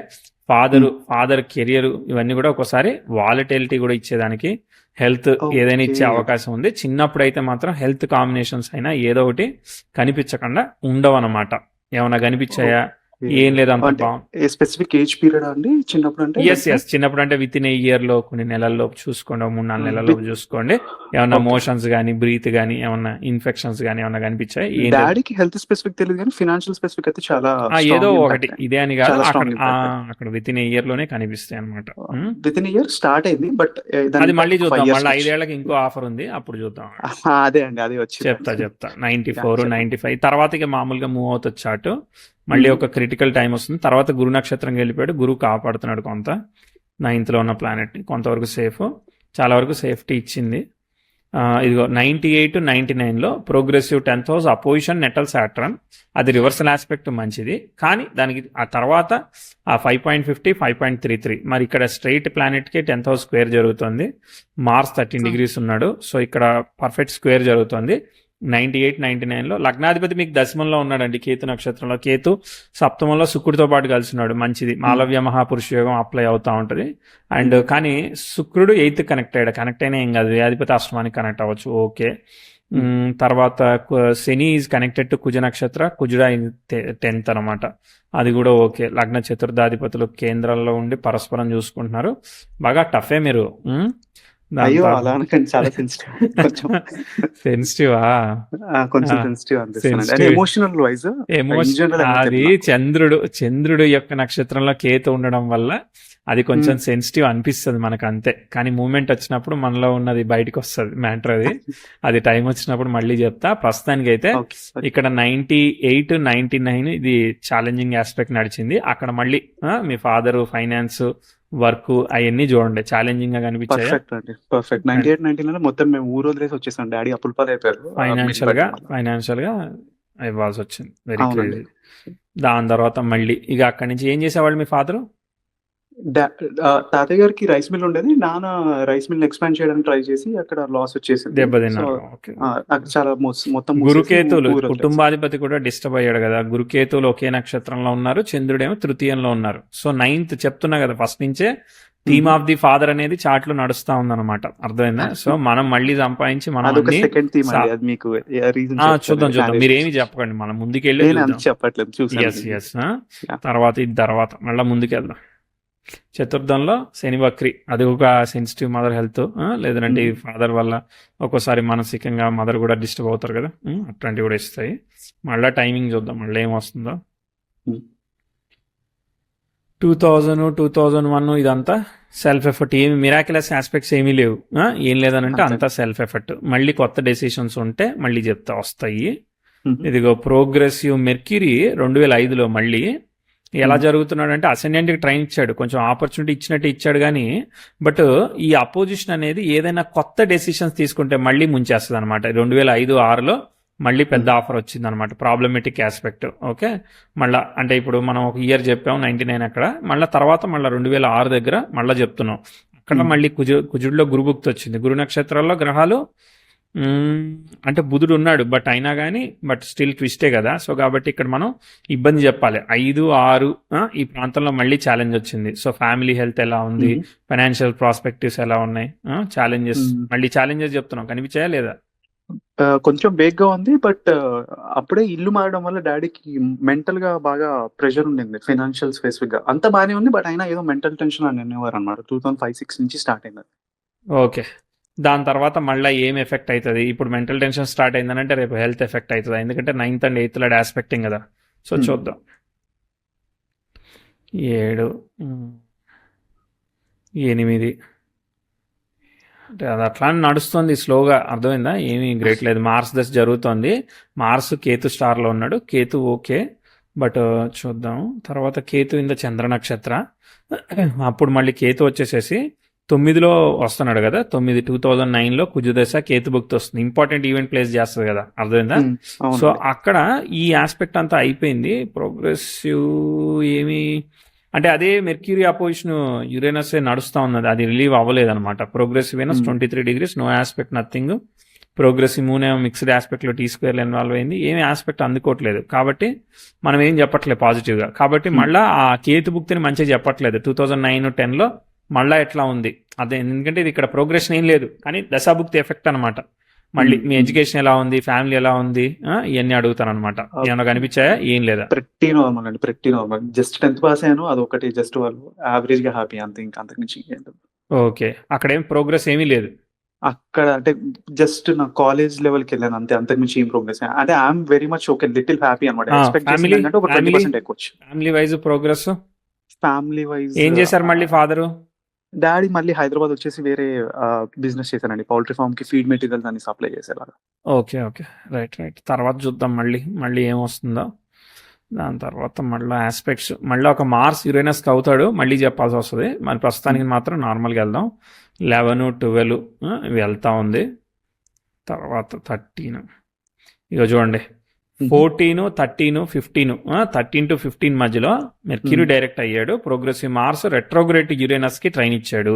ఫాదర్ కెరియర్ ఇవన్నీ కూడా ఒకసారి వాలటిలిటీ కూడా ఇచ్చేదానికి, హెల్త్ ఏదైనా ఇచ్చే అవకాశం ఉంది. చిన్నప్పుడు అయితే మాత్రం హెల్త్ కాంబినేషన్స్ అయినా ఏదో ఒకటి కనిపించకుండా ఉండవు అన్నమాట. ఏమైనా కనిపించాయా? ఏం లేదు, అంత బాగుంది. స్పెసిఫిక్ ఏజ్ పీరియడ్ అండి చిన్నప్పుడు అంటే? ఎస్ చిన్నప్పుడు అంటే విత్ ఇన్ ఇయర్ లో కొన్ని నెలల్లో చూసుకోండి, 3-4 నెలల్లో చూసుకోండి. ఏమన్నా మోషన్స్ గానీ, బ్రీత్ గానీ, ఏమన్నా ఇన్ఫెక్షన్స్ గానీ ఏమన్నా కనిపించాయి? డాడీకి హెల్త్ స్పెసిఫిక్ తెలియదు కానీ ఫినాన్షియల్ స్పెసిఫిక్ అయితే చాలా ఏదో ఒకటి, ఇదే అని కాదు, చాలా strong అక్కడ విత్ ఇన్ ఇయర్ లోనే కనిపిస్తాయి అనమాట. విత్ ఇన్ ఇయర్ స్టార్ట్ అయింది. బట్ అది మళ్ళీ చూద్దాం, మళ్ళీ 5 ఏళ్లకి ఇంకో ఆఫర్ ఉంది, అప్పుడు చూద్దాం. అదే అండి, అదే వచ్చి చెప్తా 94, 95 తర్వాత ఇక మామూలుగా మూవ్ అవుతుంది చార్ట్. మళ్ళీ ఒక క్రిటికల్ టైం వస్తుంది. తర్వాత గురు నక్షత్రం వెళ్ళిపోయాడు, గురువు కాపాడుతున్నాడు కొంత. 9th లో ఉన్న ప్లానెట్ ని కొంతవరకు సేఫ్, చాలా వరకు సేఫ్టీ ఇచ్చింది. ఇదిగో 98, 99లో progressive 10th house opposition natal Saturn, అది రివర్సల్ ఆస్పెక్ట్ మంచిది. కానీ దానికి ఆ తర్వాత 5.50, 5.33, మరి ఇక్కడ స్ట్రైట్ ప్లానెట్ కి 10th హౌస్ స్క్వేర్ జరుగుతుంది. మార్స్ 13 degrees ఉన్నాడు. సో ఇక్కడ పర్ఫెక్ట్ స్క్వేర్ జరుగుతుంది. 98-99లో లగ్నాధిపతి మీకు దశమంలో ఉన్నాడండి కేతు నక్షత్రంలో. కేతు సప్తమంలో శుక్రుడితో పాటు కలిసినాడు, మంచిది. మాలవ్య మహాపురుష యోగం అప్లై అవుతా ఉంటుంది. అండ్ కానీ శుక్రుడు 8th కనెక్ట్ అయినా ఏం కాదు, వ్యాధిపతి అష్టమానికి కనెక్ట్ అవ్వచ్చు, ఓకే. తర్వాత శని ఈజ్ కనెక్టెడ్ టు కుజ నక్షత్ర, కుజుడ 10th అనమాట, అది కూడా ఓకే. లగ్న చతుర్థాధిపతులు కేంద్రాల్లో ఉండి పరస్పరం చూసుకుంటున్నారు, బాగా టఫే మీరు. అయ్యో అలా అనకండి, చాలా సెన్సిటివ్. కొంచెం సెన్సిటివా? కొంచెం సెన్సిటివ్ అనిపిస్తుంది, Sensitive. Emotional wise. అది చంద్రుడు యొక్క నక్షత్రంలో కేతు ఉండడం వల్ల అది కొంచెం సెన్సిటివ్ అనిపిస్తుంది మనకు, అంతే. కానీ మూమెంట్ వచ్చినప్పుడు మనలో ఉన్నది బయటకు వస్తుంది మ్యాటర్, అది టైం వచ్చినప్పుడు మళ్ళీ చెప్తా. ప్రస్తుతానికి అయితే ఇక్కడ 98-99 ఇది ఛాలెంజింగ్ ఆస్పెక్ట్ నడిచింది. అక్కడ మళ్ళీ మీ ఫాదర్ ఫైనాన్స్ వర్క్ అవన్నీ చూడండి, ఛాలెంజింగ్ గా కనిపించాయి. పర్ఫెక్ట్ అండి, పర్ఫెక్ట్. 98-99 మొత్తం మేము ఊరు వదిలేసి వచ్చేసాం, డాడీ అప్పుల పాలు అయిపోయారు ఫైనాన్షియల్ గా ఇవ్వాల్సి వచ్చింది, వెరీ క్రేజీ. దాని తర్వాత మళ్ళీ ఇక అక్కడి నుంచి ఏం చేసేవాళ్ళు మీ ఫాదర్? తాతయ్య గారికి రైస్ మిల్ ఉండేది, నాన్న రైస్ మిల్ ఎక్స్పాండ్ చేయడానికి ట్రై చేసి అక్కడ లాస్ వచ్చేసింది, దెబ్బతిన్నారు. అక్కడ చాలా మొత్తం గురుకేతువులు కుటుంబాధిపతి కూడా డిస్టర్బ్ అయ్యాడు కదా. గురుకేతువులు ఒకే నక్షత్రంలో ఉన్నారు, చంద్రుడేమో తృతీయంలో ఉన్నారు. సో 9th చెప్తున్నా కదా, ఫస్ట్ నుంచే థీమ్ ఆఫ్ ది ఫాదర్ అనేది చాట్లో నడుస్తా ఉందన్నమాట, అర్థమైందా? సో మనం మళ్ళీ సంపాదించి మనం చూద్దాం. మీరేమి చెప్పకండి, మనం ముందుకెళ్ళి చెప్పట్లేదు. తర్వాత మళ్ళీ ముందుకెళ్దాం. చతుర్థంలో శని వక్రి, అది ఒక సెన్సిటివ్ మదర్ హెల్త్, లేదంటే ఈ ఫాదర్ వల్ల ఒక్కోసారి మానసికంగా మదర్ కూడా డిస్టర్బ్ అవుతారు కదా, అట్లాంటివి కూడా ఇస్తాయి. మళ్ళీ టైమింగ్ చూద్దాం, మళ్ళీ ఏం వస్తుందో. 2000-2001 ఇదంతా సెల్ఫ్ ఎఫర్ట్, ఏమి మిరాక్యులస్ ఆస్పెక్ట్స్ ఏమీ లేవు, ఏం లేదనంటే అంతా సెల్ఫ్ ఎఫర్ట్. మళ్ళీ కొత్త డెసిషన్స్ ఉంటే మళ్ళీ చెప్తా వస్తాయి. ఇదిగో ప్రోగ్రెసివ్ మెర్క్యూరీ 2005లో మళ్ళీ ఎలా జరుగుతున్నాడు అంటే అసెండెంట్కి ట్రైన్ ఇచ్చాడు, కొంచెం ఆపర్చునిటీ ఇచ్చినట్టు ఇచ్చాడు, కానీ బట్ ఈ అపోజిషన్ అనేది ఏదైనా కొత్త డెసిషన్స్ తీసుకుంటే మళ్ళీ ముంచేస్తుంది అనమాట. 2005-6లో మళ్ళీ పెద్ద ఆఫర్ వచ్చింది అనమాట, ప్రాబ్లమెటిక్ ఆస్పెక్ట్. ఓకే, మళ్ళీ అంటే ఇప్పుడు మనం ఒక ఇయర్ చెప్పాము 99, అక్కడ మళ్ళీ తర్వాత మళ్ళీ 2006 దగ్గర మళ్ళీ చెప్తున్నాం. అక్కడ మళ్ళీ కుజుడిలో గురుభుక్తి వచ్చింది. గురు నక్షత్రాల్లో గ్రహాలు అంటే బుధుడు ఉన్నాడు, బట్ అయినా కానీ బట్ స్టిల్ ట్విస్టే కదా. సో కాబట్టి ఇక్కడ మనం ఇబ్బంది చెప్పాలి. 5-6 ఈ ప్రాంతంలో మళ్ళీ ఛాలెంజ్ వచ్చింది. సో ఫ్యామిలీ హెల్త్ ఎలా ఉంది, ఫైనాన్షియల్ ప్రాస్పెక్టివ్స్ ఎలా ఉన్నాయి, ఛాలెంజెస్ మళ్ళీ ఛాలెంజెస్ చెప్తున్నాం, కనిపించాయా లేదా? కొంచెం బేగ్ గా ఉంది, బట్ అప్పుడే ఇల్లు మారడం వల్ల డాడీకి మెంటల్ గా బాగా ప్రెషర్ ఉండింది, ఫైనాన్షియల్ స్పెసిఫిక్ గా అంతా బాగానే ఉంది, బట్ అయినా ఏదో మెంటల్ టెన్షన్ అని అనేవారు అన్నమాట. 2005-06 నుంచి స్టార్ట్ అయింది. ఓకే, దాని తర్వాత మళ్ళీ ఏం ఎఫెక్ట్ అవుతుంది? ఇప్పుడు మెంటల్ టెన్షన్ స్టార్ట్ అయిందనంటే రేపు హెల్త్ ఎఫెక్ట్ అవుతుంది, ఎందుకంటే 9th and 8th lord aspecting కదా. సో చూద్దాం. 7, 8 అంటే అది అట్లా నడుస్తుంది స్లోగా, అర్థమైందా? ఏమీ గ్రేట్ లేదు. మార్స్ దశ జరుగుతుంది, మార్స్ కేతు స్టార్లో ఉన్నాడు, కేతు ఓకే, బట్ చూద్దాం. తర్వాత కేతు ఇంద చంద్ర నక్షత్ర, అప్పుడు మళ్ళీ కేతు వచ్చేసేసి 9లో వస్తున్నాడు కదా. 2009లో కుజదశ కేతు భుక్తి వస్తుంది, ఇంపార్టెంట్ ఈవెంట్ ప్లేస్ చేస్తుంది కదా, అర్థమైందా? సో అక్కడ ఈ ఆస్పెక్ట్ అంతా అయిపోయింది. ప్రోగ్రెసివ్ ఏమి అంటే అదే మెర్క్యూరీ అపోజిషన్ యురేనస్ నడుస్తూ ఉన్నది, అది రిలీవ్ అవ్వలేదు అనమాట. Progressive Venus 23 degrees, no aspect, nothing. Progressive moon ఏమో మిక్స్డ్ ఆస్పెక్ట్లో T² ఇన్వాల్వ్ అయింది, ఏమి ఆస్పెక్ట్ అందుకోవట్లేదు, కాబట్టి మనం ఏం చెప్పట్లేదు పాజిటివ్గా. కాబట్టి మళ్ళీ ఆ కేతు భుక్తిని మంచిగా చెప్పట్లేదు. 2009-10లో మళ్ళీ ఎట్లా ఉంది అదే, ఎందుకంటే ఇది ఇక్కడ ప్రోగ్రెషన్ ఏం లేదు, కానీ దశాభుక్తి ఎఫెక్ట్ అనమాట. మళ్ళీ మీ ఎడ్యుకేషన్ ఎలా ఉంది, ఫ్యామిలీ ఎలా ఉంది, ఇవన్నీ అడుగుతాను అనమాట. ఏమన్నా కనిపించాయా? ఏం లేదా? ప్రతి నార్మల్ అండి, ప్రతి నార్మల్. జస్ట్ 10th పాస్ అయ్యాను, అది ఒకటి, జస్ట్ వాళ్ళు యావరేజ్ గా హ్యాపీ, అంతే, ఇంకా అంతకుమించి. ఓకే, అక్కడ ఏం ప్రోగ్రెస్ ఏమీ లేదు. అక్కడ అంటే జస్ట్ నా కాలేజ్ లెవెల్కి వెళ్ళాను అంతే, అంతకుమించి ఏం ప్రోగ్రెస్. అంటే I'm very much okay, little happy అనమాట. ఒక 20% ఎక్కువ. Family wise progress, family wise ఏం చేశారు మళ్ళీ ఫాదరు? డాడీ మళ్ళీ హైదరాబాద్ వచ్చేసి వేరే బిజినెస్ చేశానండి, పౌల్ట్రీ ఫార్మ్ కి ఫీడ్ మెటీరియల్స్ అన్ని సప్లై చేసేలాగా. Okay, right. తర్వాత చూద్దాం మళ్ళీ ఏం వస్తుందో. దాని తర్వాత మళ్ళీ ఆస్పెక్ట్స్, మళ్ళీ ఒక మార్స్ యురేనస్కి అవుతాడు, మళ్ళీ చెప్పాల్సి వస్తుంది. మరి ప్రస్తుతానికి మాత్రం నార్మల్గా వెళ్దాం. 11, 12 వెళ్తా ఉంది. తర్వాత 13 ఇక చూడండి, 14, 13, 15, 13 to 15 మధ్యలో మెర్క్యూరీ డైరెక్ట్ అయ్యాడు. ప్రోగ్రెసివ్ మార్స్ రెట్రోగ్రేడ్ యురేనస్ కి ట్రైన్ ఇచ్చాడు.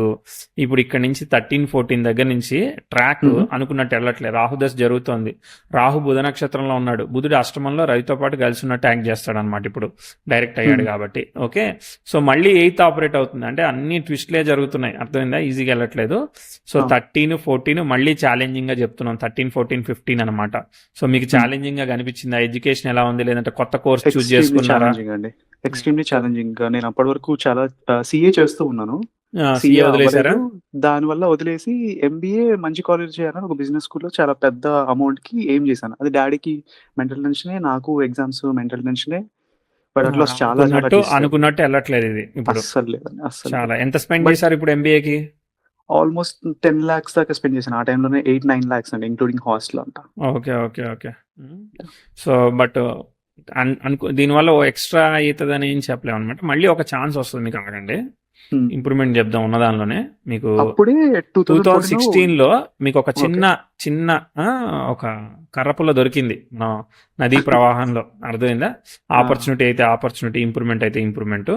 ఇప్పుడు ఇక్కడ నుంచి 13, 14 దగ్గర నుంచి ట్రాక్ అనుకున్నట్టు వెళ్ళట్లేదు. రాహుదశ జరుగుతోంది. రాహు బుధ నక్షత్రంలో ఉన్నాడు. బుధుడు అష్టమంలో రవితో పాటు కలిసి ఉన్నట్టు యాక్ట్ చేస్తాడు అనమాట. ఇప్పుడు డైరెక్ట్ అయ్యాడు కాబట్టి. ఓకే, సో మళ్ళీ 8th ఆపరేట్ అవుతుంది. అంటే అన్ని ట్విస్ట్లే జరుగుతున్నాయి. అర్థమైందా? ఈజీగా వెళ్ళట్లేదు. సో 13, 14 మళ్ళీ ఛాలెంజింగ్ గా చెప్తున్నాం. 13, 14, 15 అనమాట. సో మీకు ఛాలెంజింగ్ గా కనిపించింది ఎడ్యుకేషన్ ఎలా ఉంది, లేదంటే కొత్త కోర్స్ చూస్ చేసుకున్నారా? Extremely challenging. నేను అప్పటి వరకు చాలా సిఏ చేస్తూ ఉన్నాను. సిఏ వదిలేసారా? దాని వల్ల వదిలేసి ఎంబీఏ మంచి కాలేజ్ చేయాలని ఒక బిజినెస్ స్కూల్లో చాలా పెద్ద అమౌంట్ కి ఏం చేశాను. అది డాడీకి మెంటల్ టెన్షనే, నాకు ఎగ్జామ్స్ మెంటల్ టెన్షనే. బట్ అట్లా చాలా అనుకున్నట్టు వెళ్ళట్లేదు ఇది ఇప్పుడు. అస్సలు లేదండి, అస్సలు. చాలా. ఎంత స్పెండ్ చేశారు ఇప్పుడు ఎంబీఏకి? ఆల్మోస్ట్ 10 lakhs దాకా స్పెండ్ చేశాను. ఆ టైంలోనే 8-9 lakhs అండి, ఇంక్లూడింగ్ హాస్టల్ అంతా. Okay okay okay. So but దీనివల్ల ఎక్స్ట్రా అవుతుందని ఏం చెప్పలేము అనమాట. మళ్ళీ ఒక ఛాన్స్ వస్తుంది మీకు. అడగండి, ఇంప్రూవ్మెంట్ చెప్దాం ఉన్న దానిలోనే. మీకు అప్పుడే 2016 లో మీకు ఒక చిన్న ఒక కర్రపుల్ల దొరికింది మన నదీ ప్రవాహంలో. అర్థమైందా? ఆపర్చునిటీ అయితే ఆపర్చునిటీ, ఇంప్రూవ్మెంట్ అయితే ఇంప్రూవ్మెంట్.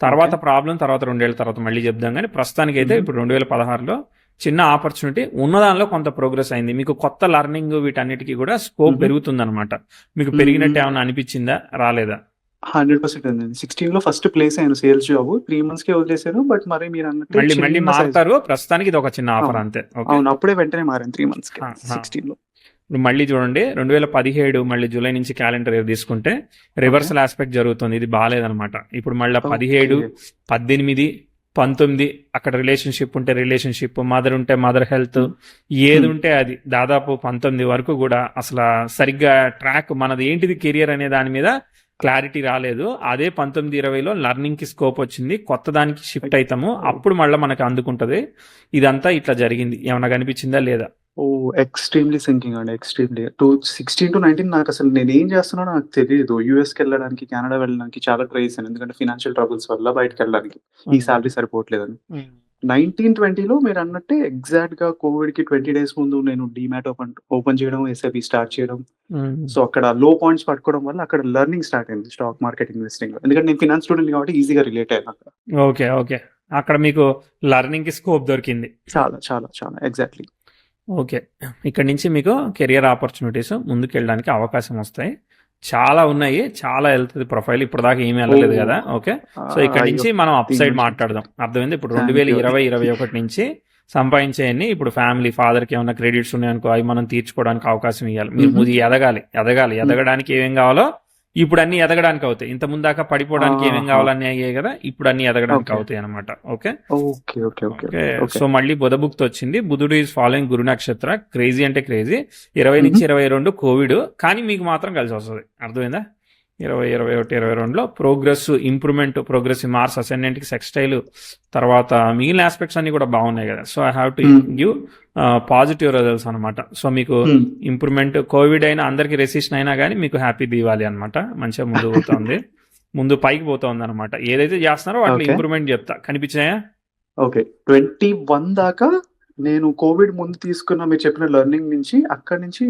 తర్వాత ప్రాబ్లం తర్వాత 2 ఏళ్ల తర్వాత మళ్ళీ చెప్దాం. కానీ ప్రస్తుతానికి అయితే ఇప్పుడు 2016లో చిన్న ఆపర్చునిటీ ఉన్నదానిలో కొంత ప్రోగ్రెస్ అయింది. మీకు కొత్త లర్నింగ్ వీటన్నిటికీ కూడా స్కోప్ పెరుగుతుంది అనమాట. మీకు పెరిగినట్టు ఏమైనా అనిపించిందా, రాలేదా? 100% అండి. 16 లో ఫస్ట్ ప్లేస్ అయ్యాను సేల్స్ జాబ్. 3 months కే వదిలేశాను. బట్ మరి మీరు అన్నట్టు మళ్ళీ మారుతారు. ప్రస్తుతానికి ఇది ఒక చిన్న ఆఫర్ అంతే. అవును, అప్పుడే వెంటనే మారాను 3 months కి 16 లో. ఇప్పుడు మళ్ళీ చూడండి 2017 మళ్ళీ జూలై నుంచి క్యాలెండర్ ఇయర్ తీసుకుంటే రివర్సల్ ఆస్పెక్ట్ జరుగుతుంది. ఇది బాగాలేదనమాట. ఇప్పుడు మళ్ళీ 17, 18, 19 అక్కడ రిలేషన్షిప్ ఉంటే రిలేషన్షిప్, మదర్ ఉంటే మదర్ హెల్త్, ఏది ఉంటే అది. దాదాపు 19 వరకు కూడా అసలు సరిగ్గా ట్రాక్ మనది ఏంటిది కెరియర్ అనే దాని మీద క్లారిటీ రాలేదు. అదే 19, 20లో లర్నింగ్ కి స్కోప్ వచ్చింది. కొత్త దానికి షిఫ్ట్ అవుతాము. అప్పుడు మళ్ళీ మనకు అందుకుంటది. ఇదంతా ఇట్లా జరిగింది. ఏమన్నా కనిపించిందా లేదా? ఎక్స్ట్రీమ్లీ సింకింగ్ అండి, ఎక్స్ట్రీమ్లీ. 16 to 19 నాకు అసలు నేను ఏం చేస్తున్నానో నాకు తెలియదు. యూఎస్కి వెళ్ళడానికి, కెనడా వెళ్ళడానికి చాలా ట్రై చేశాను. ఎందుకంటే ఫినాన్షియల్ ట్రబుల్స్ వల్ల బయటకు వెళ్ళడానికి ఈ సాలరీ సరిపోవట్లేదని. 19-20లో మీరు అన్నట్టే ఎగ్జాక్ట్ గా కోవిడ్ కి 20 days ముందు నేను డీమ్యాట్ ఓపెన్ చేయడం, ఎస్ఐపి స్టార్ట్ చేయడం. సో అక్కడ లో పాయింట్స్ పట్టుకోవడం వల్ల అక్కడ లెర్నింగ్ స్టార్ట్ అయింది స్టాక్ మార్కెట్ ఇన్వెస్టింగ్. ఎందుకంటే నేను ఫినాన్స్ స్టూడెంట్ కాబట్టి ఈజీగా రిలేట్ అయ్యాను అక్కడ. ఓకే ఓకే, అక్కడ మీకు లర్నింగ్ కి స్కోప్ దొరికింది. చాలా చాలా చాలా ఎగ్జాక్ట్లీ. ఓకే, ఇక్కడ నుంచి మీకు కెరియర్ ఆపర్చునిటీస్ ముందుకు వెళ్ళడానికి అవకాశం వస్తాయి. చాలా ఉన్నాయి, చాలా వెళ్తుంది ప్రొఫైల్. ఇప్పుడు దాకా ఏమీ వెళ్ళలేదు కదా. ఓకే, సో ఇక్కడ నుంచి మనం అప్ సైడ్ మాట్లాడదాం. అర్థమైంది? ఇప్పుడు 2020-21 నుంచి సంపాదించేయన్ని ఇప్పుడు ఫ్యామిలీ, ఫాదర్ కి ఏమైనా క్రెడిట్స్ ఉన్నాయనుకో, అవి మనం తీర్చుకోవడానికి అవకాశం ఇవ్వాలి. మీరు ఎదగడానికి ఏమేం కావాలో ఇప్పుడు అన్ని ఎదగడానికి అవుతాయి. ఇంత ముందాక పడిపోవడానికి ఏమేం కావాలని అయ్యాయి కదా, ఇప్పుడు అన్ని ఎదగడానికి అవుతాయి అనమాట. ఓకే, సో మళ్ళీ బుధభుక్తి వచ్చింది. బుధుడు ఈజ్ ఫాలోయింగ్ గురు నక్షత్ర. క్రేజీ అంటే క్రేజీ. 20 నుంచి 22 కోవిడ్, కానీ మీకు మాత్రం కలిసి వస్తుంది. అర్థమైందా? 20, 21, 22లో progress, improvement, progressive Mars ascendant కి సెక్స్టైల్, తర్వాత మిగిలిన ఆస్పెక్ట్స్ అన్ని కూడా బాగున్నాయి కదా. So I have to give positive results అనమాట. సో మీకు ఇంప్రూవ్మెంట్, కోవిడ్ అయినా అందరికి రెసిషన్ అయినా కానీ మీకు హ్యాపీ దీవాలి అనమాట. మంచిగా ముందు పోతుంది, ముందు పైకి పోతుంది అనమాట. ఏదైతే చేస్తున్నారో వాటిలో ఇంప్రూవ్మెంట్ చెప్తా. కనిపించాయా? ఓకే, 21 దాకా నేను కోవిడ్ ముందు తీసుకున్న మీరు చెప్పిన లెర్నింగ్ నుంచి అక్కడి నుంచి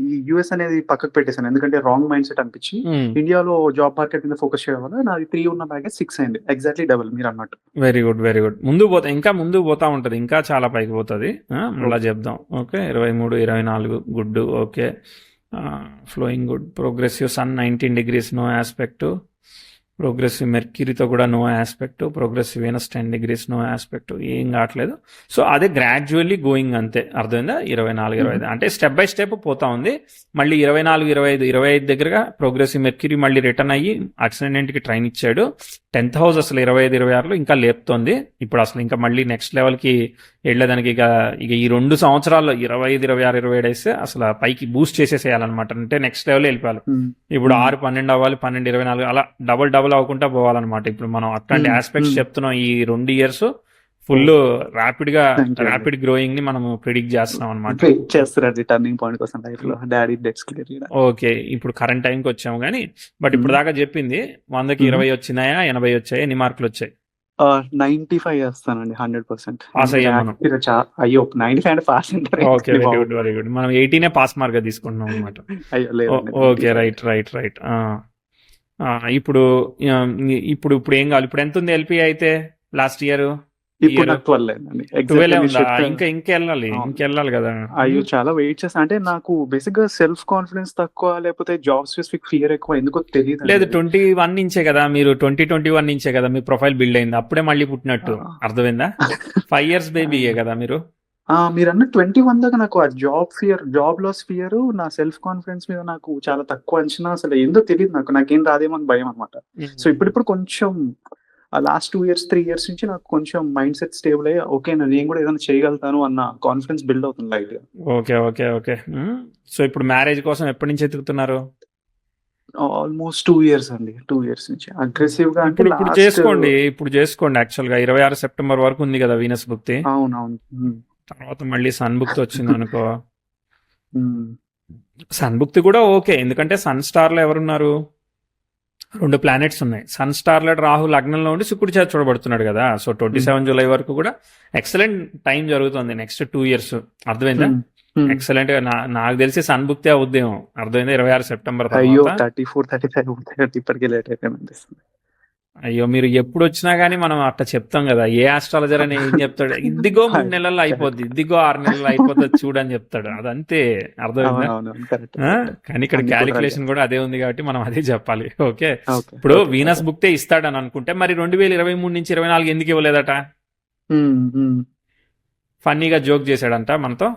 ఈ యుఎస్ అనేది పక్కకు పెట్టేశాను. ఎందుకంటే రాంగ్ మైండ్ సెట్ అనిపించి ఇండియాలో జాబ్ మార్కెట్ మీద ఫోకస్ చేయడం వల్ల నాది 3 ఉన్న బ్యాగేజ్ 6 అయింది. ఎగ్జాక్ట్లీ డబుల్ మీరు అన్నట్టు. Very good, very good. ఇంకా ముందు పోతా ఉంటది, ఇంకా చాలా పైకి పోతుంది. అలా చెప్దాం. Okay, 23, 24 good. Okay, flowing good. Progressive sun 19 degrees no aspect. Progressive మెర్క్యూరీతో కూడా no aspect. Progressive Venus 10 degrees no aspect. ఏం కావట్లేదు. సో అదే గ్రాడ్యువల్లీ గోయింగ్ అంతే. అర్థమైందా? 24, 25 అంటే స్టెప్ బై స్టెప్ పోతా ఉంది. మళ్ళీ 24, 25, 25 దగ్గరగా ప్రోగ్రెసివ్ మెర్క్యూరీ మళ్ళీ రిటర్న్ అయ్యి అసెండెంట్ కి ట్రైన్ ఇచ్చాడు. 10th house అసలు 25, 26లో ఇంకా లేపుతోంది. ఇప్పుడు అసలు ఇంకా మళ్ళీ నెక్స్ట్ లెవెల్ కి వెళ్ళేదానికి ఇక ఈ 2 సంవత్సరాల్లో 25, 26, 27 వేస్తే అసలు పైకి బూస్ట్ చేసేసేయాలన్నమాట. అంటే నెక్స్ట్ లెవెల్ వెళ్ళిపోవాలి. ఇప్పుడు 6, 12 అవ్వాలి, 12, 24 అలా డబుల్ అవ్వకుండా పోవాలన్నమాట. ఇప్పుడు మనం అట్లాంటి ఆస్పెక్ట్స్ చెప్తున్నాం. ఈ 2 years ఫుల్ ర్యాపిడ్ గ్రోయింగ్ ని మనం ప్రిడిక్ట్ చేస్తున్నాం అనమాట. ఓకే, ఇప్పుడు కరెంట్ టైంకి వచ్చాము కానీ, బట్ ఇప్పుడు దాకా చెప్పింది 100కి 20 వచ్చినాయా, 80 వచ్చాయి, ఎన్ని మార్కులు వచ్చాయి? 95 వేస్తానండి 100%. పాస్ అయ్యాం మనం. అయ్యో 95 అంటే పాస్ అంటారు okay, very good, very good. మనం 18 పాస్ మార్క్ గా తీసుకుంటున్నాం అనమాట. అయ్యో లేదండి ఓకే, 95. Right right right. ఇప్పుడు ఆ, ఇప్పుడు ఇప్పుడు ఏం కావాలి? ఇప్పుడు ఎంత ఉంది ఎల్పి అయితే లాస్ట్ ఇయర్? ఇప్పుడు నాకు 12 అయిందండి. 12 ఎగ్జాక్ట్ ఉందా? మీరు ఇంకెళ్ళాలి, అవును. ఇంకెళ్ళాలి కదా. అయ్యో చాలా వెయిట్ చేస్తాను. అంటే నాకు బేసిక్ గా సెల్ఫ్ కాన్ఫిడెన్స్ తక్కువ, లేకపోతే జాబ్ స్పెసిఫిక్ ఫియర్ ఎక్కువ, ఎందుకో తెలియదు. లేదు, 21 నుంచే కదా మీరు, 2021 నుంచే కదా మీ ప్రొఫైల్ బిల్డ్ అయింది. అప్పుడే మళ్ళీ పుట్టినట్టు, అర్థమైందా? 5 years బేబీయే కదా మీరు. మీరు అన్న 21 దాకా నాకు ఆ జాబ్ లాస్ ఫియర్, నా సెల్ఫ్ కాన్ఫిడెన్స్ మీద నాకు చాలా తక్కువ అంచనా. అసలు ఏందో తెలియదు నాకేం రాదేమో అని భయం అనమాట. సో ఇప్పుడు కొంచెం లాస్ట్ 2 years 3 years నుంచి నాకు కొంచెం మైండ్ సెట్ స్టేబుల్ అయ్యి, ఓకే నేను కూడా ఏదైనా చేయగలుగుతాను అన్న కాన్ఫిడెన్స్ బిల్డ్ అవుతుంది లైట్ గా. Okay okay okay. సో ఇప్పుడు మ్యారేజ్ కోసం ఎప్పటి నుంచి ఎత్తుకుతున్నారు? ఆల్మోస్ట్ 2 years అండి. 2 years నుంచి అగ్రెసివ్ గా. అంటే ఇప్పుడు చేసుకోండి, ఇప్పుడు చేసుకోండి. యాక్చువల్ గా 26 సెప్టెంబర్ వరకు ఉంది కదా వీనస్ భుక్తి. అవునవును. తర్వాత మళ్ళీ సన్ భుక్తి వచ్చింది అనుకో. ఉమ్. సన్ భుక్తి కూడా ఓకే, ఎందుకంటే సన్ స్టార్ లో ఎవరున్నారు? 2 ప్లానెట్స్ ఉన్నాయి. సన్ స్టార్ లో రాహు లగ్నంలో ఉండి శుక్రుడి చేత చూడబడుతున్నాడు కదా. సో 27 జూలై వరకు కూడా ఎక్సలెంట్ టైం జరుగుతుంది నెక్స్ట్ 2 years. అర్థమైందా? ఎక్సలెంట్ గా నాకు తెలిసి సన్ భుక్తి అవుద్దేమో. అర్థమైందా? 26 సెప్టెంబర్ అయ్యో తర్వాత. 34 35 ఇప్పటికే లేట్ అయిపోయింది అనిపిస్తుంది. అయ్యో, మీరు ఎప్పుడు వచ్చినా గానీ మనం అట్లా చెప్తాం కదా. ఏ ఆస్ట్రాలజర్ అని ఏం చెప్తాడు? ఇదిగో 3 నెలల్లో అయిపోద్ది, ఇదిగో 6 నెలల్లో అయిపోతుంది చూడని చెప్తాడు. అదంతే, అర్థమైందా? అవునవును, కరెక్ట్. కానీ ఇక్కడ అన్ని క్యాలిక్యులేషన్ కూడా అదే ఉంది కాబట్టి మనం అదే చెప్పాలి. ఓకే, ఇప్పుడు వీనస్ భుక్తే ఇస్తాడని అనుకుంటే మరి 2023 నుంచి 24 ఎందుకు ఇవ్వలేదట? ఫన్నీగా జోక్ చేశాడంట మనతో.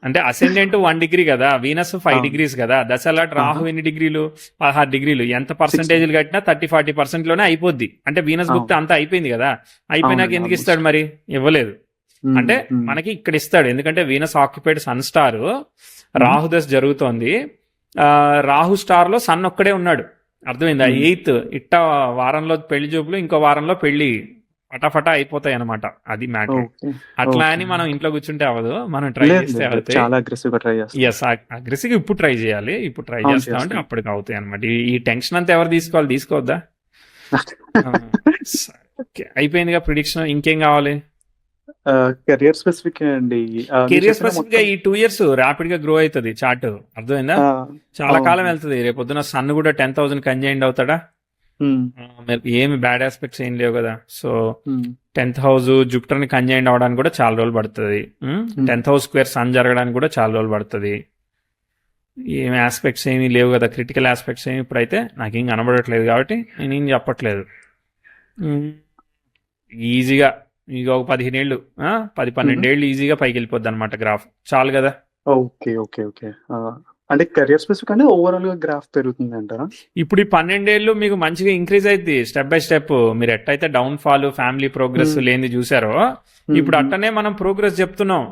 అంటే అసెండెంట్ 1 degree కదా, వీనస్ 5 degrees కదా. దశలాట్ రాహు ఎన్ని డిగ్రీలు? 16 degrees. ఎంత పర్సెంటేజ్లు కట్టినా 30-40% లోనే అయిపోద్ది. అంటే వీనస్ భుక్తి అంతా అయిపోయింది కదా. అయిపోయినాక ఎందుకు ఇస్తాడు మరి? ఇవ్వలేదు. అంటే మనకి ఇక్కడ ఇస్తాడు, ఎందుకంటే Venus occupied sun star, Rahu దశ జరుగుతోంది. రాహు స్టార్ లో సన్ ఒక్కడే ఉన్నాడు. అర్థమైందా? 8th ఇట్ట వారంలో పెళ్లి చూపులు, ఇంకో వారంలో పెళ్లి ఫటాఫటా అయిపోతాయి అనమాట. అది మ్యాటర్. అట్లా అని మనం ఇంట్లో కూర్చుంటే అవ్వదు, మనం ట్రై చేస్తే అవుతాయి. చాలా అగ్రెసివ్ గా ట్రై చేస్తాం. ఎస్, అగ్రెసివ్ ఇప్పుడు ట్రై చేయాలి. ఇప్పుడు ట్రై చేస్తామంటే అప్పటికి అవుతాయి అనమాట. ఈ టెన్షన్ అంతా ఎవరు తీసుకోవద్దా? అయిపోయిందిగా ప్రిడిక్షన్. ఇంకేం కావాలి? కెరియర్ స్పెసిఫిక్ అండి. కెరియర్ స్పెసిఫిక్ గా ఈ 2 years ర్యాపిడ్ గా గ్రో అవుతుంది చార్ట్. అర్థమైందా? చాలా కాలం వెళ్తుంది. రేపు పొద్దున సన్ కూడా 10,000 కంజైండ్ అవుతాడా? ఏమి బ్యాడ్ ఆస్పెక్ట్స్ ఏం లేవు కదా. సో 10th house జూపిటర్ ని కంజైండ్ అవడానికి కూడా చాలా రోజులు పడుతుంది. 10th house స్క్వేర్ సన్ జరగడానికి కూడా చాలా రోజులు పడుతుంది. ఏమి ఆస్పెక్ట్స్ ఏమీ లేవు కదా, క్రిటికల్ ఆస్పెక్ట్స్ ఏమి ఇప్పుడైతే నాకేం కనబడట్లేదు కాబట్టి నేనేం చెప్పట్లేదు. ఈజీగా ఇక ఒక 15 ఏళ్ళు 10-12 ఏళ్ళు ఈజీగా పైకి వెళ్ళిపోద్ది అనమాట గ్రాఫ్. చాలు కదా. Okay okay okay. అంటే కెరియర్ స్పెసిఫిక్ అంటే ఓవరాల్ గా గ్రాఫ్ పెరుగుతుంది అంటారా? ఇప్పుడు ఈ 12 ఏళ్ళు మీకు మంచిగా ఇంక్రీజ్ అయింది స్టెప్ బై స్టెప్. మీరు ఎట్టయితే డౌన్ ఫాల్, ఫ్యామిలీ ప్రోగ్రెస్ లేనిది చూసారో, ఇప్పుడు అట్టనే మనం ప్రోగ్రెస్ చెప్తున్నాం.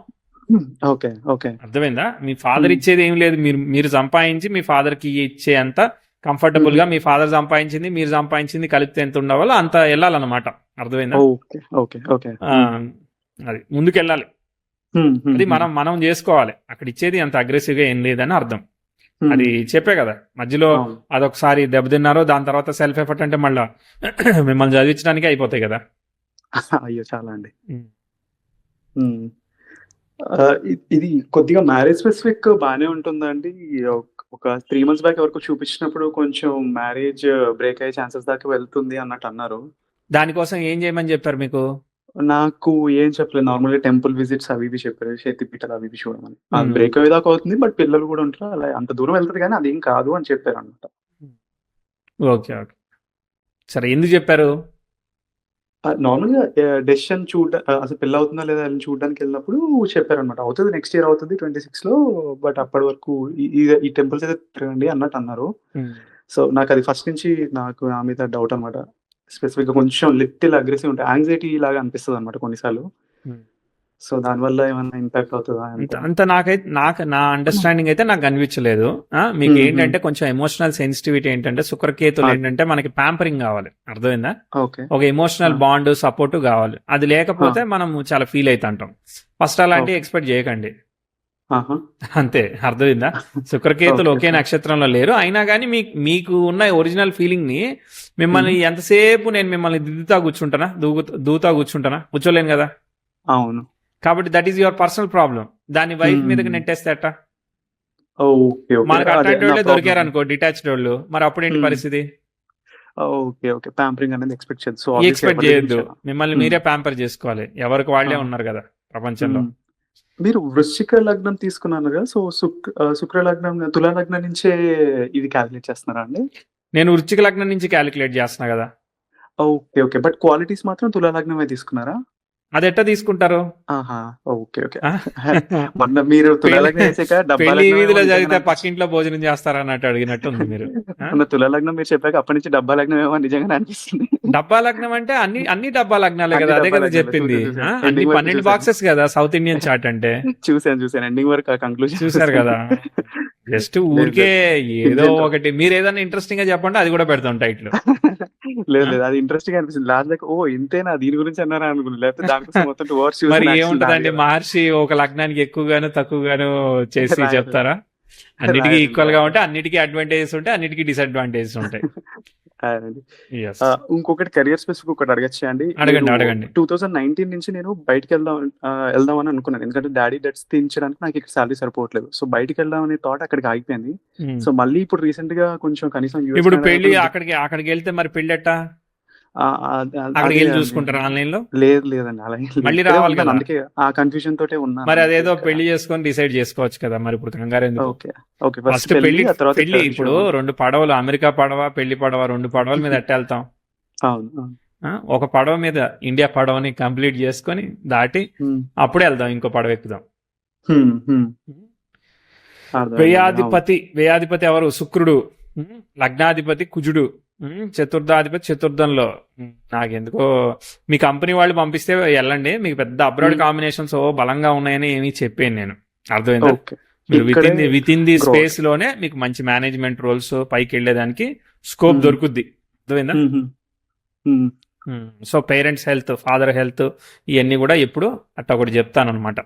ఓకే ఓకే, అర్థమైందా? మీ ఫాదర్ ఇచ్చేది ఏం లేదు, మీరు సంపాదించి మీ ఫాదర్ కి ఇచ్చే అంత కంఫర్టబుల్ గా మీ ఫాదర్ సంపాదించింది మీరు సంపాదించింది కలిపితే ఎంత ఉండవాలో అంత వెళ్ళాలన్నమాట. అర్థమైందా? Okay okay okay. అది ముందుకు వెళ్ళాలి. అది మనం చేసుకోవాలి. అక్కడ ఇచ్చేది అంత అగ్రెసివ్ గా ఏం లేదని అర్థం. అది చెప్పే కదా మధ్యలో అదొకసారి దెబ్బతిన్నారో, దాని తర్వాత సెల్ఫ్ ఎఫర్ట్ అంటే మళ్ళా మిమ్మల్ని చదివించడానికి అయిపోతాయి కదా. అయ్యో చాలా అండి. ఇది కొద్దిగా మ్యారేజ్ స్పెసిఫిక్ బాగానే ఉంటుందండి. ఒక 3 months బ్యాక్ వరకు చూపించినప్పుడు కొంచెం మ్యారేజ్ బ్రేక్ అయ్యే ఛాన్సెస్ దాకా వెళ్తుంది అన్నట్టు అన్నారు. దానికోసం ఏం చేయమని చెప్పారు మీకు? నాకు ఏం చెప్పలేదు, నార్మల్ గా టెంపుల్ విజిట్స్ అవి ఇవి చెప్పారు, శక్తిపీఠాలు అవి ఇవి చూడమని. అది బ్రేక్ అయ్యేదాకా అవుతుంది, బట్ పిల్లలు కూడా ఉంటారు, అలా అంత దూరం వెళ్తుంది కానీ అదేం కాదు అని చెప్పారు అనమాట. ఓకే ఓకే, సరే. ఎందుకు చెప్పారు? నార్మల్ గా డెసిషన్ అసలు పెళ్ళి అవుతుందా లేదా అని చూడడానికి వెళ్ళినప్పుడు చెప్పారు అనమాట. అవుతుంది, నెక్స్ట్ ఇయర్ అవుతుంది 26 లో, బట్ అప్పటి వరకు ఈ టెంపుల్స్ అయితే తిరగండి అన్నట్టు అన్నారు. సో నాకు అది ఫస్ట్ నుంచి నాకు నా మీద డౌట్ అనమాట. స్పెసిఫిక్ గా కొంచెం లిటిల్ అగ్రెసివ్ ఉంటాయి, యాంగ్జైటీ లాగా అనిపిస్తుంది అనమాట కొన్నిసార్లు. సో దానివల్ల ఏమైనా ఇంపాక్ట్ అవుతుందా అంత నా అండర్స్టాండింగ్ అయితే నాకు అనిపించలేదు. మీకు ఏంటంటే కొంచెం ఎమోషనల్ సెన్సిటివిటీ ఏంటంటే శుక్రకేతులు ఏంటంటే మనకి ప్యాంపరింగ్ కావాలి. అర్థమైందా? ఒక ఎమోషనల్ బాండ్ సపోర్ట్ కావాలి. అది లేకపోతే మనం చాలా ఫీల్ అవుతుంటాం. ఫస్ట్ అలాంటివి ఎక్స్పెక్ట్ చేయకండి. ఆహా! అంతే. అర్థమైందా? శుక్రకేతులు ఓకే. ఒకే ఓకే. నక్షత్రంలో లేరు. అయినా గాని మీకు ఉన్న ఒరిజినల్ ఫీలింగ్‌ని హుహు. మిమ్మల్ని ఎంతసేపు నేను మిమ్మల్ని దిద్దుతా కూర్చుంటానా? దూతా కూర్చుంటానా? కూర్చోలేను గదా! అవును. కాబట్టి that is your personal problem. దాన్ని వైఫ్ మీదకి హ్మ్. నెట్టేస్తే ఎట్టా? ఓకే. ఓకే. మనకు అదే నా అట్లాంటోళ్ళే ప్రాబ్లమ్. దొరికారనుకో డిటాచ్డోళ్ళు. మరి అప్పుడేంటి హ్మ్. పరిస్థితి? ఓకే. ఓకే. పాంపరింగ్ అనేది ఎక్స్‌పెక్ట్ చేయొద్దు. సో, ఆబ్వియస్‌లీ ఎక్స్‌పెక్ట్ ఎవరి దగ్గర జేయొద్దు. నుంచి అయినా. మిమ్మల్ని హ్మ్. మీరే ప్యాంపర్ జేసుకోవాలి. ఎవరికి వాళ్ళే ఆ! ఉన్నారు గదా! ప్రపంచంలో. హ్మ్. మీరు వృశ్చిక లగ్నం తీసుకున్నారు గదా! సో, శుక్ర లగ్నం, తులా లగ్నం నుంచే ఇది కాలిక్యులేట్ చేస్తున్నారా అండి? నేను వృశ్చిక లగ్నం నుంచి కాలిక్యులేట్ జేస్తున్నా గదా! ఓకే. ఓకే. బట్ క్వాలిటీస్ మాత్రం తులా లగ్నమే తీసుకున్నారా? అదెట్టా తీసుకుంటారు? ఆహా! ఓకే. ఓకే. ఆ! మొన్న మీరు తులా పెళ్లి లగ్నం ఏసాక డబ్బా పెళ్లి లగ్నమేమో వీధిలో నిజంగానే జరిగితే అనిపించింది. పక్కింట్లో భోజనం చేస్తారన్నట్టు అడిగినట్టుంది మీరు. ఆ! మొన్న తులా లగ్నం మీరు చెప్పాక అప్పటి నుంచి డబ్బా లగ్నమేమో నిజంగానే అనిపిస్తుంది. డబ్బా లగ్నం అంటే అన్ని డబ్బా లగ్నాలే అన్ని గదా! అదే డబ్బా గదా లగ్నాలే. జెప్పింది. చూసాను. ఆ! చూసాను. అన్ని ఎండింగ్ వరకు 12 చూసాను. బాక్సెస్ గదా! సౌత్ ఇండియన్ చార్ట్ అంటే. చూసాను. ఎండింగ్ వరకు ఆ కంక్లూజన్ చూసారు చూసాను. గదా! జస్ట్ లేదు. ఊరికే లేదు. ఏదో ఇంజన్ ఒకటి మీరేదన్నా ఇంట్రెస్టింగ్‌గా చెప్పండి అది గూడా పెడతాం టైటిల్. లేదు. ఆ! లేదు. అది ఇంట్రెస్టింగ్‌గా అనిపించింది. లాస్ట్ దాకా ఓహ్! ఇంతేనా దీని గురించి అన్నారా అనుకున్నా. లేకపోతే దానికోసం మొత్తం 2 అవర్స్ మరి చూసిన యాక్చువల్లీ నాది ఏముంటదండి కదా! మహర్షి ఒక లగ్నానికి ఎక్కువగాను, తక్కువగాను చేసి రాయరు. చెప్తారా? అన్నిటికి ఈక్వల్‌గా రాయరు. ఉంటే అన్నిటికి అడ్వాంటేజెస్ ఉంటాయి. అన్నిటికి డిసడ్వాంటేజెస్ ఉంటాయి. రాయరండి. యెస్. ఇంకొకటి కెరియర్ స్పెసిఫిక్ ఒకటి అడగచ్చా అండి? నేను అడగండి. 2019 నుంచి నేను ఎళ్దామని అనుకున్నాను. ఎందుకంటే డ్యాడీ డెట్స్ తీర్చడానికి నాకు ఇక్కడ సాలరీ సరిపోవట్లేదు. సో, బయటికెళ్దాం అనే థాట్ అక్కడికి ఆగిపోయింది. హ్మ్. సో, మళ్ళీ ఇప్పుడు రీసెంట్‌గా కొంచెం కనీసం యూఎస్, ఇప్పుడు కెనడా పెళ్లి ఏమన్నా అక్కడికెళ్తే మరి పెళ్ళెట్టా? ఆ! అదే అక్కడికెళ్లి అండి. చూసుకుంటారా ఆన్‌లైన్‌లో? లేదండి. అలా ఏం లేదు. మళ్ళీ ఇక్కడే రావాలి ఉన్నాను. గదా! అందుకే ఆ కన్‌ఫ్యూజన్ తోటే ఉన్నాను మరి అందుకే అదేదో ఇక్కడ. పెళ్లి చేసుకొని డిసైడ్ చేసుకోవచ్చు కదా! మరిప్పుడు కంగారెందుకు? ఓకే. ఓకే. ఫస్ట్ ఫస్ట్ పెళ్లి, ఆ తర్వాత పెళ్లి ఇక్కడ ఇప్పుడు ఉద్యోగం. 2 పడవలు అమెరికా పడవ, పెళ్లి పడవ 2 పడవల మీద ఎట్టెళ్తాం? అవును. అవును. ఆ! ఒక పడవ మీద ఇండియా పడవని కంప్లీట్ చేసుకొని దాటి హ్మ్. అప్పుడే ఎళ్దాం. ఇంకో పడవెక్కుదాం. హ్మ్. అర్థమైందండి. అవును. వ్యయాధిపతి ఎవరు? శుక్రుడు. లగ్నాధిపతి కుజుడు. చతుర్థాధిపతి చతుర్థంలో. నాకెందుకో మీ కంపెనీ వాళ్ళు పంపిస్తే ఎళ్ళండి. మీకు పెద్ద అబ్రాడ్ హ్మ్. కాంబినేషన్స్ బలంగా ఉన్నాయని ఏమీ చెప్పేను నేను. అర్థమైందా? ఓకే. మీరు ఇక్కడే వితిన్ ది గ్రో స్పేస్ అవుతాయి. లోనే మీకు మంచి మేనేజ్మెంట్ రోల్స్ పైకెళ్ళేదానికి స్కోప్ హ్మ్. దొరుకుద్ది. అర్థమైందా? హుహు. హ్మ్. So parents health, father health ఇయన్నీ గూడా ఎప్పుడు అట్టా ఒకటి జెప్తాననమాట.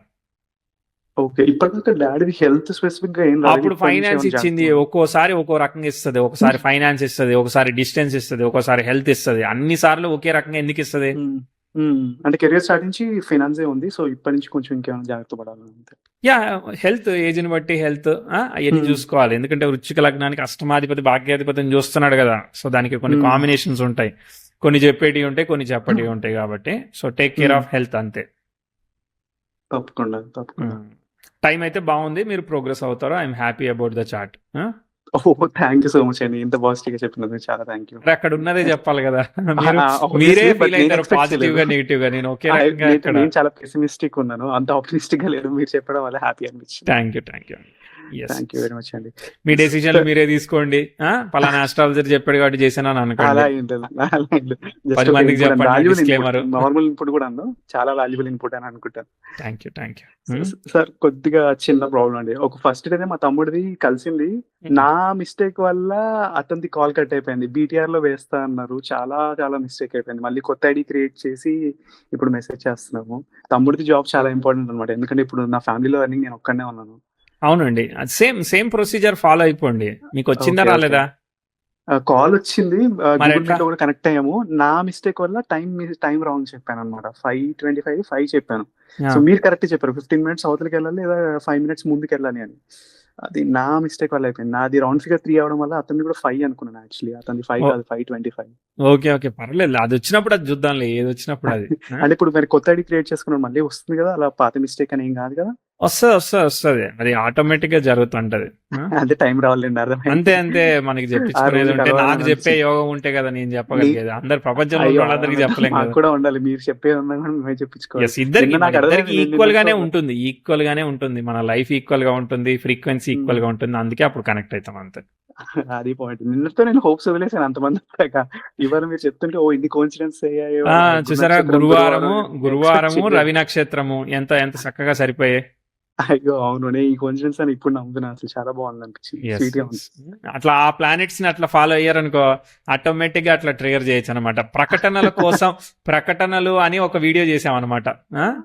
ఓకే. ఇప్పటిదాకా డ్యాడీది హెల్త్ స్పెసిఫిక్‌గా ఏం రాలేదు. అప్పుడు ఇప్పటి నుంచి ఫైనాన్స్ ఏమైనా ఇచ్చింది. జాగ్రత్తలు ఒక్కోసారి ఒక్కో రకంగా ఇస్తది. ఒకసారి ఫైనాన్స్ ఇస్తది. ఒకసారి డిస్టెన్స్ ఇస్తది. ఒక్కోసారి హెల్త్ ఇస్తది. అన్ని సార్లు ఒకే రకంగా ఎందుకిస్తది? హ్మ్. అంటే కెరియర్ స్టార్ట్ నుంచి ఫినాన్సే ఉంది. సో, ఇప్పటి నుంచి కొంచెం ఇంకేమైనా జాగ్రత్త పడాలి అంతే. యాహ్! హెల్త్ ఏజ్‌ని బట్టి హెల్త్ అయన్నీ హ్మ్. జూసుకోవాలి. ఎందుకంటే వృశ్చిక లగ్నానికి అష్టమాధిపతి, భాగ్యాధిపతిని జూస్తున్నాడు గదా! సో, దానికి కొన్ని హ్మ్. కాంబినేషన్స్ ఉంటాయి. కొన్ని జెప్పేటియి ఉంటాయి. కొన్ని చెప్పటియి ఉంటాయి గాబట్టి. సో, టేక్ కేర్ హ్మ్. ఆఫ్ హెల్త్ అంతే. తప్పకుండా. టైం అయితే బావుంది. మీరు ప్రోగ్రెస్ అవుతారు. I am happy about the chart. Oh! Thank you so much అండి. ఇంత పాజిటివ్‌గా చెప్పినందుకు చాలా థాంక్ యూ. మరి అక్కడ ఉన్నదే జెప్పాలి గదా! మీరే ఆబ్వియస్లీ బట్ ఫీల్ నేను అయితారు ఎక్స్‌పెక్ట్ చేయలేదు. పాజిటివ్‌గా, నెగెటివ్‌గా. నేను ఒకే రకంగా ఎక్కడ నేను చాలా పెసిమిస్టిక్‌గా ఉన్నాను. అంత ఆప్టిమిస్టిక్‌గా లేదు. మీరు చెప్పడం వల్ల హ్యాపీ అనిపించింది. Thank you. Yes. Thank you very much అండి. మీ డెసిషన్‌లు సార్ మీరే తీసుకోండి. పలానా అస్ట్రాలజర్ చెప్పాడు కాబట్టి చేశానని అలా అనకండి. ఏం లేదు. అలా ఏం లేదు. జస్ట్ 10 ఒక మందికి ఇన్పుట్ అండి. చెప్పండి వాల్యుబుల్ ఇన్పుట్. డిస్క్లైమరు. నార్మల్ ఇన్పుట్ కూడా అనను. చాలా వాల్యుబుల్ ఇన్పుట్ అని అనుకుంటాను. Thank you. హ్మ్. సార్ కొద్దిగా చిన్న ప్రాబ్లమ్ అండి. ఒక ఫస్ట్ డేనే మా తమ్ముడిది కలిసింది. హ్మ్. నా మిస్టేక్ వల్ల అతనిది కాల్ కట్ అయిపోయింది. బీటీఆర్‌లో వేస్తా అన్నారు. చాలా మిస్టేక్ అయిపోయింది. మళ్ళీ కొత్త ఐడీ క్రియేట్ చేసి ఇప్పుడు మెసేజ్ చేస్తున్నాము. తమ్ముడిది జాబ్ చాలా ఇంపార్టెంట్ అనమాట. ఎందుకంటే ఇప్పుడు నా ఫ్యామిలీలో అర్నింగ్ నేను ఒక్కడినే ఉన్నాను. అవునండి. సేమ్ ప్రొసీజర్ ఫాలో అయిపోండి. మీకొచ్చిందా ఓకే. ఓకే. రాలేదా? కాలొచ్చింది. గూగుల్ మరెట్లా? మీట్‌లో కూడా కనెక్ట్ అయ్యాము. నా మిస్టేక్ వల్ల టైమ్ రాంగ్ చెప్పాననమాట. 5:25 5 చెప్పాను. సో, ఆ! మీరు కరెక్టే చెప్పారు. 15 మినిట్స్ అవతలకెళ్ళాలి లేదా 5 మినిట్స్ ముందుకెళ్ళాలి అని. అది నా మిస్టేక్ వల్ల అయిపోయింది. నాది రౌండ్ ఫిగర్ 3 అవ్వడం వల్ల అతనిది కూడా 5 అనుకున్నాను యాక్చువల్లీ. అతనిది 5 ఓ కాదు 5:25. ఓకే. పర్లేదు. అదొచ్చినప్పుడు అది చూద్దాంలే. ఏదొచ్చినప్పుడు అది. ఆ! అంటే ఇప్పుడు మరి కొత్త ఐడీ క్రియేట్ చేసుకున్నాను మళ్ళీ వస్తుంది గదా! అలా పాత మిస్టేక్ అని ఏం గాదు గదా! వస్తది. అది ఆటోమేటిక్‌గా జరుగుతుంటది. ఆ! అదే టైం రావాలండి అర్థమైంది. అంతే. మనకి ఆ జెప్పించుకునేది రోజుకి ఉంటే నాకు అలవాడాలని జెప్పే అనిపించింది. యోగం ఉంటే గదా! నేను నీ జెప్పగలిగేది. అందరు ప్రపంచంలో అయ్యో! ఉన్నోళ్ళందరికీ జెప్పలేం మాకు గదా! కూడా ఉండాలి. మీరు చెప్పేదున్నా గూడా మేమే చెప్పించుకోవాలి. యెస్. ఇద్దరికి నిన్న నాకు మనిద్దరికి అర్థమైంది. నేను నిన్నటితో ఈక్వల్‌గానే ఉంటుంది. మన లైఫ్ ఈక్వల్‌గా ఉంటుంది. ఫ్రీక్వెన్సీ హ్మ్. ఈక్వల్‌గా ఉంటుంది. అందుకే అప్పుడు కనెక్ట్ అయితాం అంతే. అది పాయింట్. నిన్నటితో నేను హోప్స్ వదిలేసాను అంతమంది వచ్చాక. ఇవాళ మీరు చెప్తుంటే ఓహ్! ఇన్ని కోయిన్సిడెన్స్ అయ్యాయో ఆ! వాళ్ళ గురు చూసారా నక్షత్రం గురువారం గురువారము ఎక్స్‌పెక్ట్ రవి చేయలేదు. నక్షత్రము ఎంత చక్కగా సరిపోయాయి. అయ్యో! అవును. నేను ఈ కోయిన్సిడెన్స్ అని ఇప్పుడు నమ్ముతున్నా. అసలు చాలా బాగుంది అనిపించింది. ఎస్ స్వీట్‌గా ఉంది. అట్లా ఆ ప్లానెట్స్ ని అట్లా ఫాలో అయ్యారనుకో ఆటోమేటిక్ గా అట్లా ట్రిగర్ చేయొచ్చు అనమాట. ప్రకటనల కోసం ప్రకటనలు అని ఒక వీడియో చేసామన్నమాట.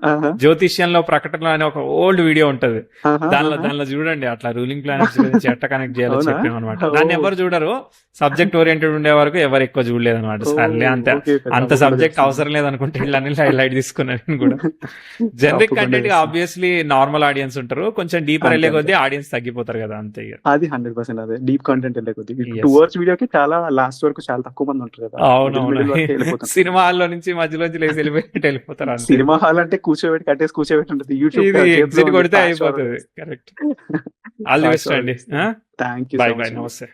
ఆహా! జ్యోతిష్యంలో ప్రకటనలు అని ఒక ఓల్డ్ వీడియో ఉంటది. ఆహా! దానిలో ఆహా! దానిలో చూడండి అట్లా రూలింగ్ ప్లానెట్స్ గురించి ఎట్లా కనెక్ట్ చేయాలో అవునా? చెప్పామన్నమాట. ఓహ్! దాన్ని ఎవరు చూడరు, సబ్జెక్ట్ ఓరియంటెడ్ ఉండే వరకు ఎవరు ఎక్కువ చూడలేదు అనమాట. సర్లే ఓహ్! అంతే, ఓకే. ఓకే. అంత తప్పకుండా సబ్జెక్ట్ తెలుస్తుంది. అవసరం లేదనుకుంటే ఇళ్ళని లైట్ తీసుకున్నాను నేను కూడా. జనరిక్ తప్పకుండా కంటెంట్ గా తెలుస్తుంది. ఆబ్వియస్లీ నార్మల్ ఆడియన్స్ ఉంటారు, కొంచెం డీపర్ అంతే వెళ్ళే అంతే. కొద్దీ ఆడియన్స్ తగ్గిపోతారు కదా, అంతే ఇక. అది 100% అదే. డీప్ కంటెంట్ ఎళ్ళే కొద్దీ. ఇప్పుడు 2 ఎస్ అవర్స్ వీడియోకి చాలా లాస్ట్ వరకు చాలా తక్కువ మంది ఉంటారు కదా! మిడిల్ అవునవును. మిడిల్ వరకే ఎళ్ళిపోతుంటారు. సినిమా హాల్లో నుంచి మధ్యలోంచి లేసి వెళ్ళిపోయినట్టు వెళ్ళిపోతారు అంతే. సినిమా హాల్ అంటే కూర్చోబెట్టి కట్టేసి కూర్చోబెట్టి ఉంటది. యూట్యూబ్ ఇది చేతిలో ఎగ్జిట్ ఉంది. కొడితే ఫాస్ట్ ఫార్వర్డ్ అయిపోతుంది. చేస్తే. Correct. All the fast best forward అండి. చేస్తే. Thank you bye so bye, much అండి. నమస్తే.